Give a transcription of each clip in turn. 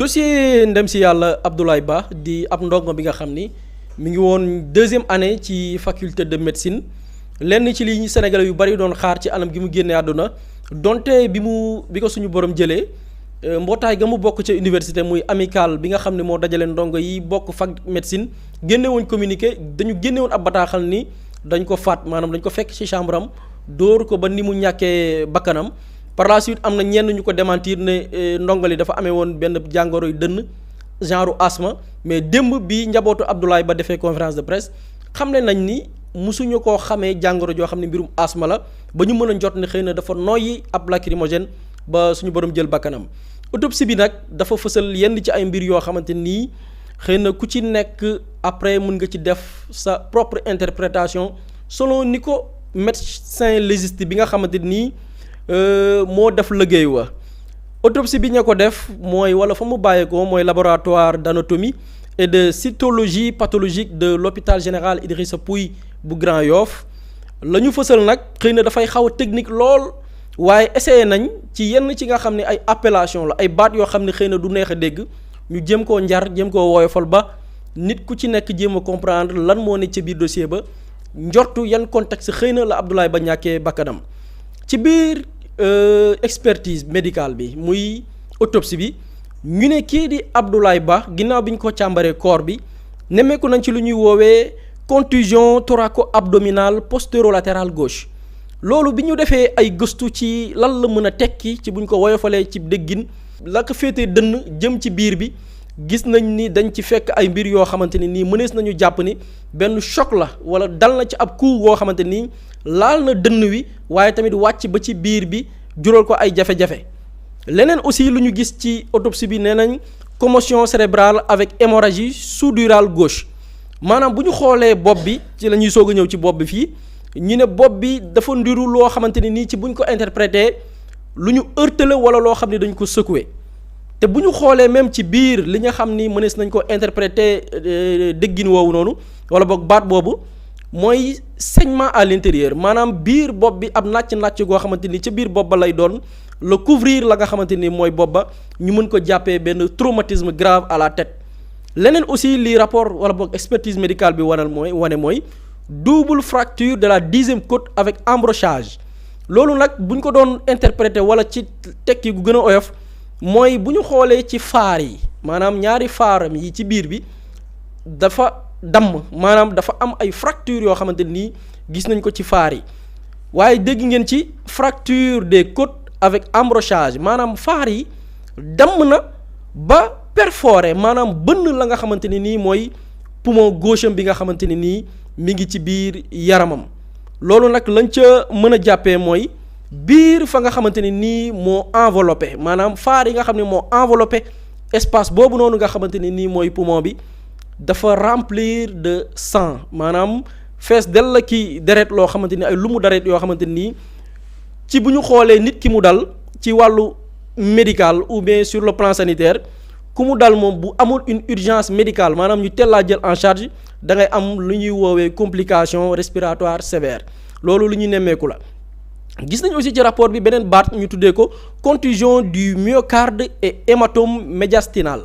dossier ndem si yàlla Abdoulaye Ba di ab ndongo bi nga xam ni mi ngi woon deuxième année ci faculté de médecine lenn ci li Sénégalais yu bari doon xaar ci anam gi mu génnee àdduna donte bi ko suñu borom jëlee mbootaay ga mu bokk ca université muy amical bi nga xam ne moo dajale ndongo yi bokk fac médecine génne woon communiqué dañu génne woon ab bataaxal ni dañ ko faat maanaam dañ ko fekk ci chambre am dóor ko ba ni mu ñàkkee bakkanam par la suite am na ñenn ñu ko démentir ne ndongo li dafa amee woon benn jàngoro yu dënn genre asthme mais démb bi njabootu Abdoulaye Ba defee conférence de presse xamle nañ ni musuñu koo xamee jàngoro joo xam ne mbirum asthme la ba ñu mën a jot ne xëy na dafa noyyi ab lacrymogène ba suñu borom jël bakkanam autopsie bi nag dafa fësal yenn ci ay mbir yoo xamante nii xëy na ku ci nekk après mën nga ci def sa propre interprétation selon ni ko médecin légiste bi nga xamante nii moo def liggéey wa autopsie bi ña ko def mooy wala fa mu bàyyeekoo mooy laboratoire d'anatomie et de cytologie pathologique de l'hôpital général Idrissa Pouye bu Grand Yoff la ñu fësal nag xëy na dafay xaw a technique lool waaye essayé nañ ci yenn ci nga xam ne ay appellation la ay baat yoo xam ne xëy na du neex a dégg ñu jéem koo njar jéem koo woyofal ba nit ku ci nekk jéem a comprendre lan moo ne ca biir dossier ba njortu yan contexte xëy na la Abdoulaye Ba ñàkkee bakkanam ci biir expertise médicale bi muy autopsie bi ñu ne kii di Abdoulaye Ba ginnaaw bi ñu ko càmbaree corps bi nemmeeku nañ ci lu ñuy woowee contusion thoraco-abdominale postérolatéral gauche loolu bi ñu defee ay gëstu ci lan la mën a tekki ci buñ ko woyofalee ci déggin la ko féetee dënn jëm ci biir bi gis nañ ni dañ ci fekk ay mbir yoo xamante ni nii mënees nañu jàpp ni benn choc la wala dal na ci ab coup woo xamante nii laal na dënn wi waaye tamit wàcc ba ci biir bi jural ko ay jafe-jafe leneen aussi lu ñu gis ci autopsie bi nee nañ commotion cérébrale avec hémorragie sous-durale gauche maanaam bu ñu xoolee bopp bi ci la ñuy soog a ñëw ci bopp bi fii ñu ne bopp bi dafa ndiru loo xamante ni nii ci buñ ko interpréter lu ñu heurté la wala loo xam ne dañ ko secoué te bu ñu xoolee même ci biir li nga xam ni mënees nañ ko interpréter déggin woowu noonu wala boog baat boobu mooy saignement à l'intérieur maanaam biir bopp bi ab nàcc-nàcc goo xamante ni ca biir bopp ba lay doon la couvrir la nga xamante ni mooy bopp ba ñu mën ko jàppee benn traumatisme grave à la tête leneen aussi li rapport wala boog expertise médicale bi wane mooy double fracture de la 10e côte avec embrochage loolu nag bu ñu ko doon interpréter wala ci tekki gu gën a oyof mooy bu ñu xoolee ci faar yi maanaam ñaari faaram yi ci biir bi dafa damm maanaam dafa am ay fracture yoo xamante nii gis nañ ko ci faar yi waaye dégg ngeen ci fracture des côtes avec embrochage maanaam faar yi damm na ba perforé maanaam bënn la nga xamante ni nii mooy poumon gauche bi nga xamante ni nii mi ngi ci biir yaramam loolu nag lañ ca mën a jàppee mooy biir fa nga xamante ni nii moo enveloppé maanaam faar yi nga xam ne moo enveloppé espace boobu noonu nga xamante ni nii mooy poumon bi dafa remplir de sang maanaam fees del la ki deret loo xamante ni ay lumu deret yoo xamante nii ci bu ñu xoolee nit ki mu dal ci wàllu médical ou bien sur le plan sanitaire ku mu dal moom bu amul une urgence médicale maanaam ñu teel laa jël en charge da ngay am lu ñuy woowee complication respiratoire sévère loolu lu ñuy nemmeeku la gis nañ aussi ci rapport bi beneen baat ñu tuddee ko contusion du myocarde et hématome médiastinal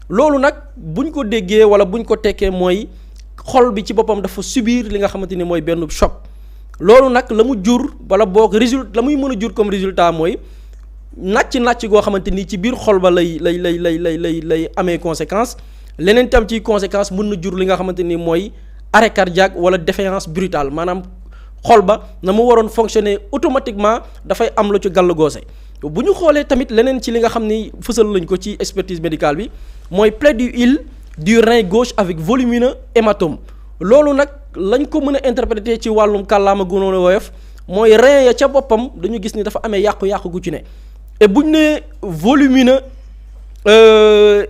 loolu nag buñ ko déggee wala buñ ko tekkee mooy xol bi ci boppam dafa subir li nga xamante ni mooy benn choc loolu nag la mu jur wala boog résultat la muy mën a jur comme résultat mooy nàcc goo xamante ni ci biir xol ba lay amee conséquence leneen tam ci conséquence mën na jur li nga xamante ni mooy arrêt cardiaque wala défaillance brutale maanaam xol ba na mu waroon fonctionner automatiquement dafay am lu ci gàll goose bu ñu xoolee tamit leneen ci li nga xam ni fësal lañ ko ci expertise médicale bi mooy plaidoyer du rein gauche avec volumineux hématome loolu nag lañ ko mën a interpréter ci wàllum kàllaama gu noonu woyof mooy rein ya ca boppam dañu gis ni dafa amee yàqu-yàqu gu ci ne et buñ ne volumineux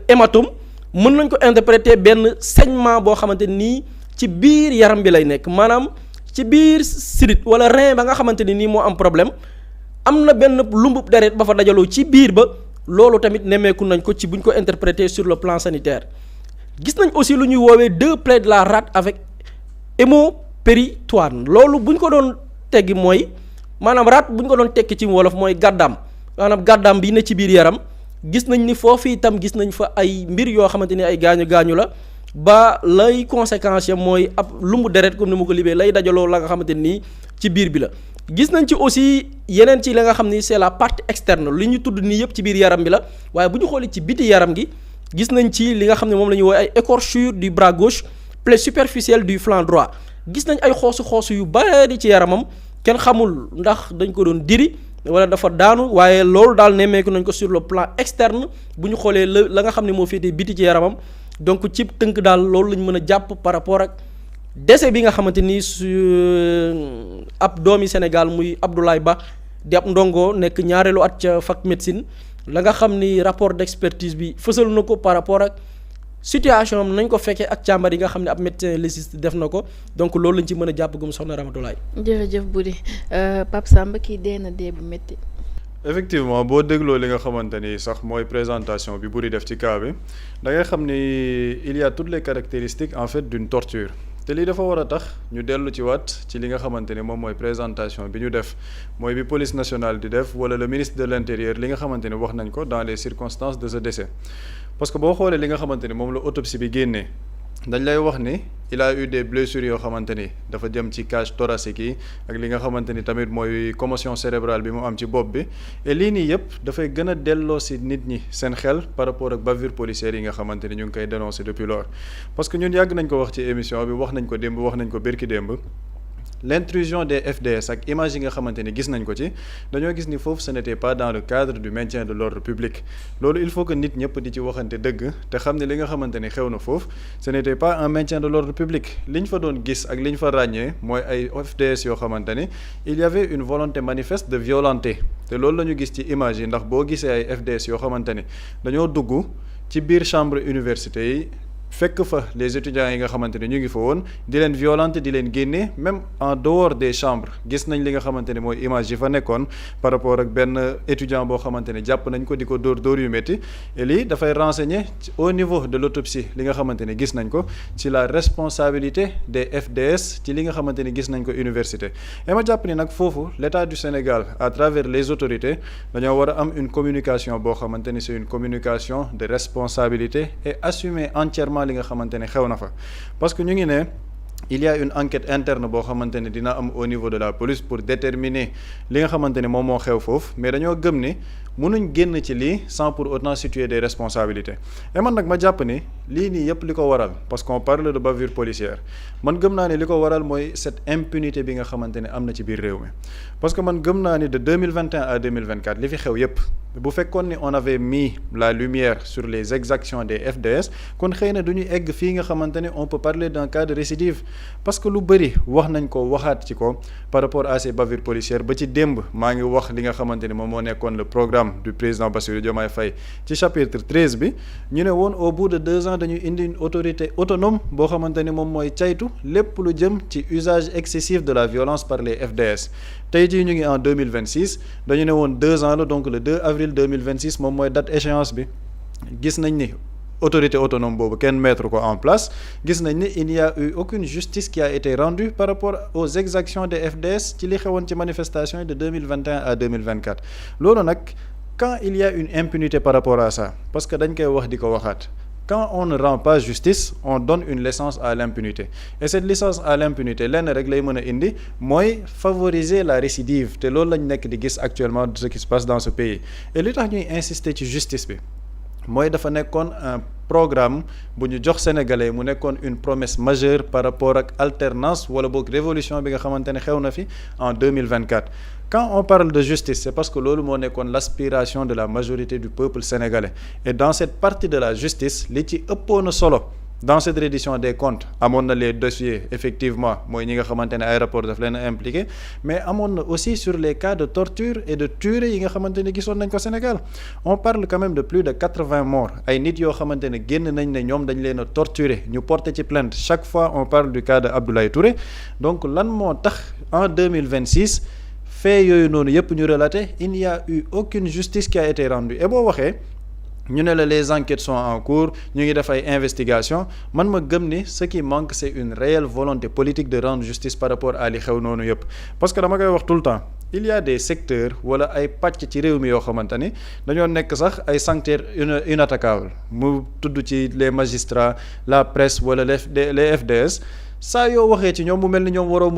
hématome mën nañ ko interpréter benn saignement boo xamante nii ci biir yaram bi lay nekk maanaam ci biir sidit wala rein ba nga xamante ni nii moo am problème am na benn lumbub deret ba fa dajaloo ci biir ba loolu tamit nemmeeku nañ ko ci buñ ko interpréter sur le plan sanitaire gis nañ aussi lu ñuy woowee 2 plaies de la rate avec hémopéritoine loolu buñ ko doon teggi mooy maanaam rate buñ ko doon tekki ci wolof mooy gàddaam maanaam gàddaam bi ne ci biir yaram gis nañ ni foofu itam gis nañ fa ay mbir yoo xamante ni ay gaañu la ba lay conséquence ya mooy ab lumbu deret comme ni ma ko libee lay dajaloo la nga xamante nii ci biir bi la. gis nañ ci aussi yeneen ci la nga xam ni c'est la partie externe li ñu tudd nii yëpp ci biir yaram bi la waaye bu ñu xoolee ci biti yaram gi gis nañ ci li nga xam ne moom la ñuy woowee ay écorchure du bras gauche plaie superficielle du flanc droit gis nañ ay xoosu yu bari ci yaramam kenn xamul ndax dañ ko doon diri wala dafa daanu waaye loolu daal nemmeeku nañ ko sur le plan externe bu ñu xoolee la nga xam ne moo féetee biti ci yaramam donc ci tënk daal loolu lañ mën a jàpp par rapport ak décès bi nga xamante ni su ab doomi Sénégal muy Abdoulaye Ba di ab ndongo nekk ñaareelu at ca fac médecine la nga xam ni rapport d'expertise bi fësal na ko par rapport ak situation am nañ ko fekkee ak càmbar yi nga xam ne ab médecin légiste def na ko donc loolu lañ ci mën a jàpp gum soxna Ramatoulaye. jërëjëf Boury Pape Samba kii dee na dee bu métti. effectivement boo dégloo li nga xamante ni sax mooy présentation bi Boury def ci cas bi da ngay xam ni il y a toutes les caractéristiques en fait d'une torture. te lii dafa war a tax ñu dellu ci waat ci li nga xamante ni moom mooy présentation bi ñu def mooy bi police nationale di def wala le ministre de l'intérieur li nga xamante ni wax nañ ko dans les circonstances de ce décès parce que boo xoolee li nga xamante ni moom la autopsie bi génnee dañ lay wax ni il a eu des blessures yoo xamante ni dafa jëm ci cage thoracique yi ak li nga xamante ni tamit mooy commotion cérébrale bi mu am ci bopp bi et lii nii yëpp dafay gën a delloo si nit ñi seen xel par rapport ak bavure policière yi nga xamante ni ñu ngi koy dénoncer depuis lors parce que ñun yàgg nañ ko wax ci émission bi wax nañ ko démb wax nañ ko bërki démb l'intrusion des FDS ak image yi nga xamante ni gis nañ ko ci dañoo gis ni foofu ce n'était pas dans le cadre du maintien de l'ordre public loolu il faut que nit ñëpp di ci waxante dëgg te xam ne li nga xamante ni xew na foofu ce n'était pas un maintien de l'ordre public li ñu fa doon gis ak li ñu fa ràññee mooy ay FDS yoo xamante ni il y avait une volonté manifeste de violenter te loolu la ñu gis ci image yi ndax boo gisee ay FDS yoo xamante ni dañoo dugg ci biir chambre université yi fekk fa les étudiants yi nga xamante ne ñu ngi fa woon di leen violenter di leen génne même en dehors des chambres gis nañ li nga xamante ne mooy image yi fa nekkoon par rapport ak benn étudiant boo xamante ne jàpp nañ ko di ko dóor yu métti et lii dafay renseigner au niveau de l'autopsie li nga xamante ne gis nañ ko ci la responsabilité des FDS ci li nga xamante ne gis nañ ko université et ma jàpp ni nag foofu l'État du Sénégal à travers les autorités dañoo war a am une communication boo xamante ni c'est une communication de responsabilité et assumer entièrement li nga xamante ne xew na fa parce que ñu ngi ne il y a une enquête interne boo xamante ne dina am au niveau de la police pour déterminer li nga xamante ne moom moo xew foofu mais dañoo gëm ni mënuñ génn ci lii sans pour autant situer des responsabilités et man nag ma jàpp ni lii nii yëpp li ko waral parce qu'on parle de bavure policière man gëm naa ni li ko waral mooy cette impunité bi nga xamante ne am na ci biir réew mi parce que man gëm naa ni de 2021 à 2024 li fi xew yëpp bu fekkoon ni on avait mis la lumière sur les exactions des FDS kon xëy na du ñu egg fii nga xamante ne on peut parler d'un cas de récidive parce que lu bëri wax nañ ko waxaat ci ko par rapport à ces bavures policières ba ci démb maa ngi wax li nga xamante ni moom moo nekkoon le programme du président Bassirou Diomaye Faye ci chapitre 13 bi ñu ne woon au bout de 2 ans dañuy indi une autorité autonome boo xamante ni moom mooy caytu lépp lu jëm ci usage excessif de la violence par les FDS tey jii ñu ngi en 2026 dañu ne woon 2 ans la donc le 2 avril 2026 moom mooy date échéance bi gis nañ ni autorité autonome boobu kenn mettre ko en place gis nañ ni il n'y a eu aucune justice qui a été rendue par rapport aux exactions des FDS ci li xewoon ci manifestation yi de 2021 à 2024 loolu nag quand il y a une impunité par rapport à ça parce que dañ koy wax di ko waxaat quand on ne rend pas justice on donne une licence à l'impunité et cette licence à l'impunité lenn rek lay mën a indi mooy favoriser la récidive te loolu lañ nekk di gis actuellement de ce qui se passe dans ce pays et li tax ñuy insister ci justice bi mooy dafa nekkoon un programme bu ñu jox sénégalais mu nekkoon une promesse majeure par rapport ak alternance wala boog révolution bi nga xamante ne xew na fi en 2024 quand on parle de justice c'est parce que loolu moo nekkoon l'aspiration de la majorité du peuple sénégalais et dans cette partie de la justice li ci ëppoon solo dans cette reddition des comptes amoon na les dossiers effectivement mooy ñi nga xamante ne ay rapport daf leen a impliqué mais amoon na aussi sur les cas de torture et de tuerie yi nga xamante ne gisoon nañ ko Sénégal on parle quand même de plus de 80 morts ay nit yoo xamante ne génn nañ ne ñoom dañ leen a torturer ñu porter ci plainte chaque fois on parle du cas de Abdoulaye Touré donc lan moo tax en 2026 fait yooyu noonu yëpp ñu relaté il n'y a eu aucune justice qui a été rendue et boo waxee ñu ne la les enquêtes sont en cours ñu ngi def ay investigations man ma gëm ni ce qui manque c'est une réelle volonté politique de rendre justice par rapport à li xew noonu yëpp parce que dama koy wax tout le temps il y a des secteurs wala ay pàcc ci réew mi yoo xamante ni dañoo nekk sax ay sanctuaires inattaquables mu tudd ci les magistrats la presse wala les FDS saa yoo waxee ci ñoom mu mel ni ñoom waroo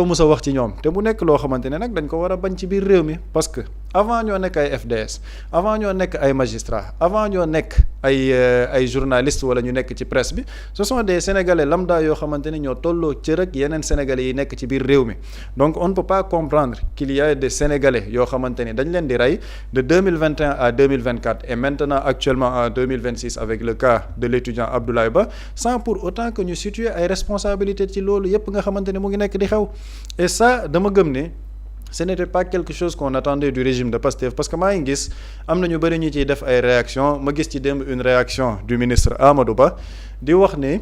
mus a wax ci ñoom te mu nekk loo xamante ne nag dañ ko war a bañ ci biir réew mi parce que avant ñoo nekk ay FDS avant ñoo nekk ay magistrats avant ñoo nekk ay journalistes wala ñu nekk ci presse bi ce sont des sénégalais lambda yoo xamante ni ñoo tolloo cër ak yeneen sénégalais yi nekk ci biir réew mi donc on ne peut pas comprendre qu'il y a des sénégalais yoo xamante ni dañ leen di rey de 2021 à 2024 et maintenant actuellement en 2026 avec le cas de l'étudiant Abdoulaye Ba sans pour autant que ñu situer ay responsabilités ci loolu yépp nga xamante ne mu ngi nekk di xew et ça dama gëm ne ce n'était pas quelque chose qu'on attendait du régime de Pastef parce que maa ngi gis am na ñu bëri ñu ciy def ay réactions ma gis ci démb une réaction du ministre Amadou Ba di wax ni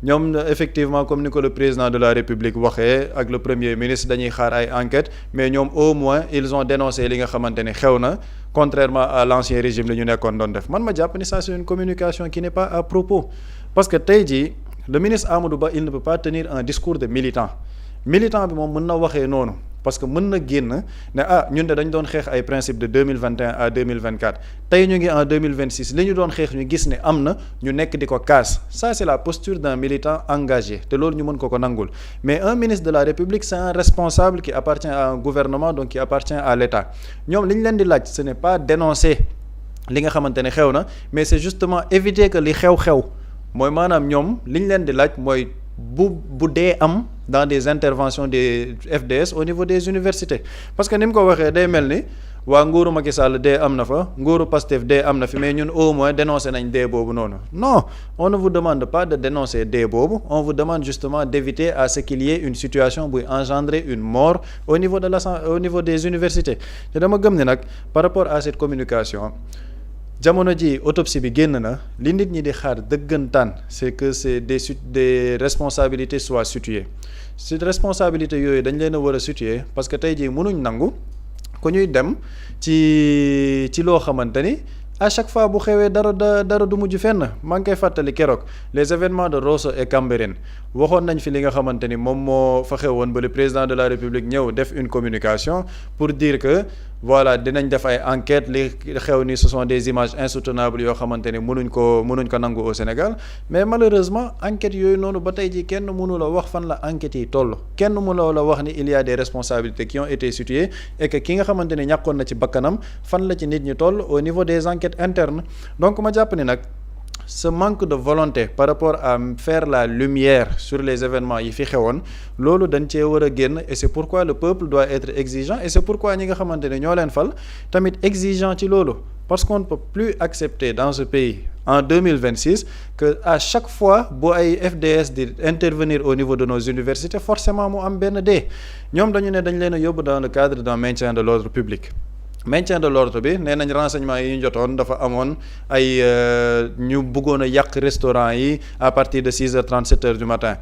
ñoom effectivement comme ni ko le président de la République waxee ak le premier ministre dañuy xaar ay enquêtes mais ñoom au moins ils ont dénoncé li nga xamante ne xew na contrairement à l'ancien régime li ñu nekkoon doon def man ma jàpp ni ça c'est une communication qui n'est pas à propos parce que tey jii le ministre Amadou Ba il ne peut pas tenir un discours de militant bi moom mën na waxee noonu parce que mën na génn ne ñun de dañ doon xeex ay principes de 2021 à 2024 tey ñu ngi en 2026 li ñu doon xeex ñu gis ne am na ñu nekk di ko kaas ça c'est la posture d'un militant engagé te loolu ñu mën ko nangul mais un ministre de la République c'est un responsable qui appartient à un gouvernement donc qui appartient à l'État ñoom li ñu leen di laaj ce n'est pas dénoncer li nga xamante ne xew na mais c'est justement éviter que li xew mooy maanaam ñoom li ñu leen di laaj mooy bu dee am dans des interventions des FDS au niveau des universités parce que ni mu ko waxee day mel ni waa nguuru Macky Sall dee am na fa nguuru Pastef dee am na fi mais ñun au moins dénoncer nañ dee boobu noonu non on ne vous demande pas de dénoncer dee boobu on vous demande justement d'éviter à ce qu'il y ait une situation buy engendrer une mort au niveau des universités te dama gëm ne nag par rapport à cette communication jamono ji autopsie bi génn na li nit ñi di xaar dëggantaan c'est que des responsabilités soient situées cette responsabilité yooyu dañ leen a war a situer parce que tey jii mënuñ nangu ku ñuy dem ci loo xamante ni à chaque fois bu xewee dara du mujj fenn maa ngi koy fàttali keroog les événements de Rosso et Cambérène waxoon nañ fi li nga xamante ni moom moo fa xewoon ba le président de la République ñëw def une communication pour dire que voilà dinañ def ay enquêtes li xew ni ce sont des images insoutenables yoo xamante ni mënuñ ko nangu au Sénégal mais malheureusement enquêtes yooyu noonu ba tey jii kenn mënu la wax fan la enquêtes yi toll kenn mënu la wax ni il y a des responsabilités qui ont été situées et que ki nga xamante ni ñàkkoon na ci bakkanam fan la ci nit ñi toll au niveau des enquêtes internes donc ma jàpp ni nag ce manque de volonté par rapport à faire la lumière sur les événements yi fi xewoon loolu dañ cee war a génn et c'est pourquoi le peuple doit être exigeant et c'est pourquoi ñi nga xamante ne ñoo leen fal tamit exigeant ci loolu parce qu'on ne peut plus accepter dans ce pays en 2026 que à chaque fois bu ay FDS di intervenir au niveau de nos universités forcément mu am benn dee ñoom dañu ne dañ leen a yóbbu dans le cadre d'un maintien de l'ordre public maintien de l'ordre bi nee nañ renseignement yi ñu jotoon dafa amoon ay ñu bëggoon a yàq restaurant yi à partir de 6h30 7h du matin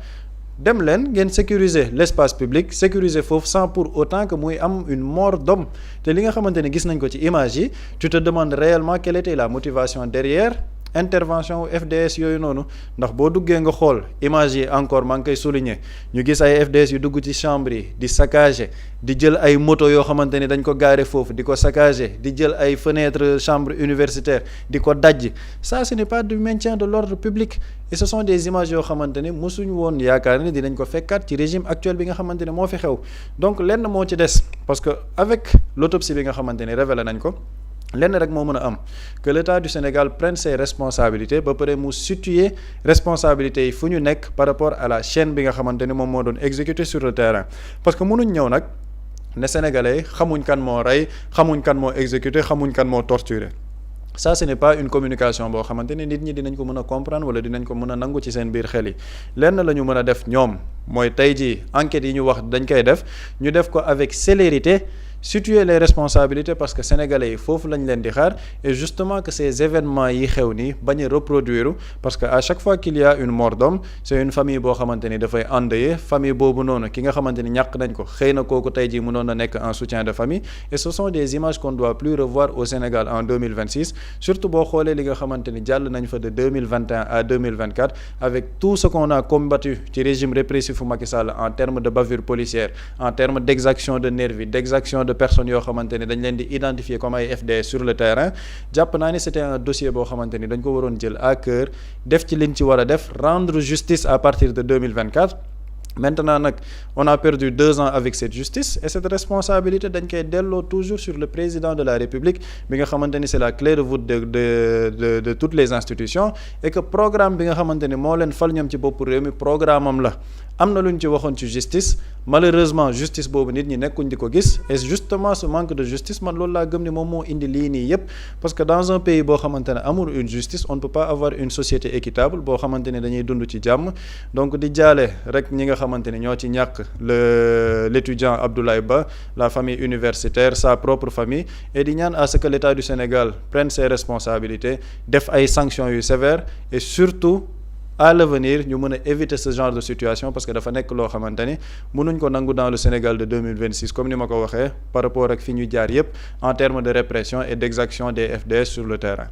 dem leen ngeen sécuriser l'espace public sécuriser foofu sans pour autant que muy am une mort d'homme te li nga xamante ne gis nañ ko ci image yi tu te demandes réellement quelle était la motivation derrière intervention FDS yooyu noonu ndax boo duggee nga xool image yi encore maa ngi koy souligner ñu gis ay FDS yu dugg ci chambre yi di saccager di jël ay moto yoo xamante ni dañ ko garer foofu di ko saccager di jël ay fenêtres chambre universitaire di ko dajj ça ce n'est pas du maintien de l'ordre public et ce sont des images yoo xamante ni mosuñu woon yaakaar ni dinañ ko fekkaat ci régime actuel bi nga xamante ne moo fi xew donc lenn moo ci des parce que avec l'autopsie bi nga xamante ni révélé nañ ko lenn rek moo mën a am que l'État du Sénégal prenne ses responsabilités ba pare mu situer responsabilités yi fu ñu nekk par rapport à la chaîne bi nga xamante ni moom moo doon exécuter sur le terrain parce que mënuñ ñëw nag ne sénégalais xamuñ kan moo rey xamuñ kan moo exécuter xamuñ kan moo torturer ça ce n'est pas une communication boo xamante ni nit ñi dinañ ko mën a comprendre wala dinañ ko mën a nangu ci seen biir xel yi lenn la ñu mën a def ñoom mooy tey jii enquêtes yi ñu wax dañ koy def ñu def ko avec célérité situer les responsabilités parce que sénégalais yi foofu lañ leen di xaar et justement que ces événements yi xew nii bañ a reproduire parce que à chaque fois qu'il y a une mort d'homme c'est une famille boo xamante ni dafay endeuiller famille boobu noonu ki nga xamante ni ñàkk nañ ko xëy na kooku tey jii mënoon na nekk en soutien de famille et ce sont des images qu'on doit plus revoir au Sénégal en 2026 surtout boo xoolee li nga xamante ni jàll nañ fa de 2021 à 2024 avec tout ce qu'on a combattu ci régime répressif u Macky Sall en termes de bavure policière en termes d'exaction de nervis d'exaction de de personnes yoo xamante ni dañ leen di identifier comme ay FDS sur le terrain jàpp naa ni c'était un dossier boo xamante ni dañ ko waroon jël à cœur def ci liñ ci war a def rendre justice à partir de 2024. Maintenant nag on a perdu 2 ans avec cette justice et cette responsabilité dañ koy delloo toujours sur le président de la République bi nga xamante ni c'est la clé de voûte de toutes les institutions et que programme bi nga xamante ni moo leen fal ñoom ci bopp réew mi programme am la am na lu ñu ci waxoon ci justice malheureusement justice boobu nit ñi nekkuñ di ko gis et justement ce manque de justice man loolu laa gëm ni moom moo indi lii nii yépp parce que dans un pays boo xamante ne amul une justice on ne peut pas avoir une société équitable boo xamante ni dañuy dund ci jàmm donc di jaale rek ñi nga xamante ni ñoo ci ñàkk l'étudiant Abdoulaye Ba la famille universitaire sa propre famille et di ñaan à ce que l'État du Sénégal prenne ses responsabilités def ay sanctions yu sévères et surtout à l'avenir ñu mën a éviter ce genre de situation parce que dafa nekk loo xamante ni mënuñ ko nangu dans le Sénégal de 2026 comme ni ma ko waxee par rapport ak fi ñu jaar yépp en termes de répression et d'exaction des FDS sur le terrain.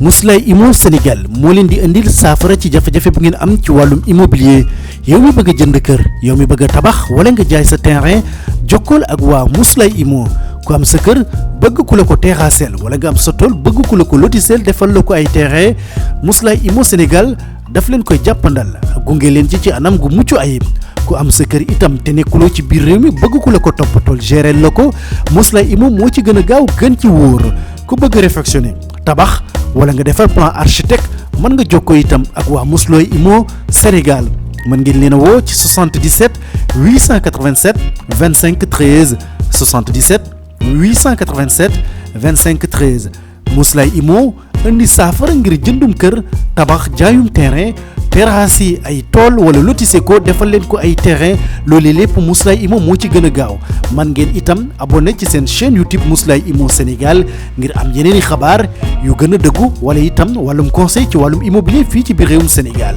Mously Immo Sénégal moo leen di indil saafara ci jafe-jafe bu ngeen am ci wàllum immobilier yow mi bëgg a jënd kër yow mi bëgg a tabax wala nga jaay sa terrain jokkool ak waa Mously Immo ku am sa kër bëgg ku la ko terrassel wala nga am sa tool bëgg ku la ko lotisel defal la ko ay terrain Mously Immo Sénégal daf leen koy jàppandal gunge leen ci anam gu mucc ayib ku am sa kër itam te nekkuloo ci biir réew mi bëgg ku la ko toppatool gérer la ko Mously Immo moo ci gën a gaaw gën ci wóor ku bëgg réfectionner tabax wala nga defar plan architecte mën nga jokkoo itam ak waa Mously Immo Sénégal mën ngeen leen a woo ci 77 887 25 13 77 887 25 13 Mously Immo indi saafara ngir jëndum kër tabax jaayum terrain terrasse yi ay tool wala lotissé ko defal leen ko ay terrain loolu lépp Mously Immo moo ci gën a gaaw man ngeen itam abonné ci seen chaîne YouTube Mously Immo Sénégal ngir am yeneeni xabaar yu gën a dëggu wala itam wàllum conseil ci wàllum immobilier fii ci biir réewum Sénégal